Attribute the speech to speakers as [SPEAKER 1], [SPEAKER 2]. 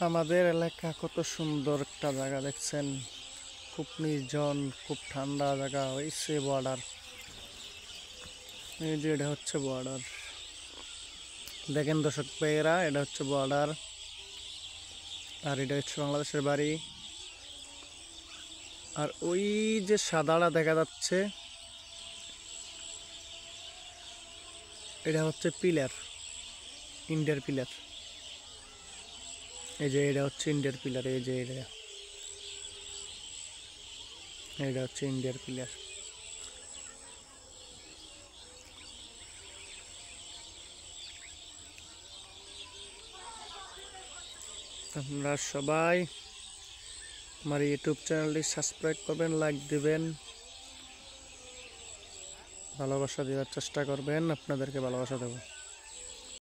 [SPEAKER 1] আমাদের এলাকা কত সুন্দর একটা জায়গা দেখছেন, খুব নির্জন, খুব ঠান্ডা জায়গা। হয়েছে বর্ডার, এই যে এটা হচ্ছে বর্ডার। দেখেন দর্শক ভাইয়েরা, এটা হচ্ছে বর্ডার, আর এটা হচ্ছে বাংলাদেশের বাড়ি। আর ওই যে সাদাটা দেখা যাচ্ছে, এটা হচ্ছে পিলার, ইন্ডিয়ার পিলার। এই যে এটা হচ্ছে ইন্ডিয়ার পিলার, এই যে এটা হচ্ছে ইন্ডিয়ার পিলার। আপনারা সবাই আমার ইউটিউব চ্যানেলটি সাবস্ক্রাইব করবেন, লাইক দিবেন, ভালোবাসা দেওয়ার চেষ্টা করবেন। আপনাদেরকে ভালোবাসা দেব।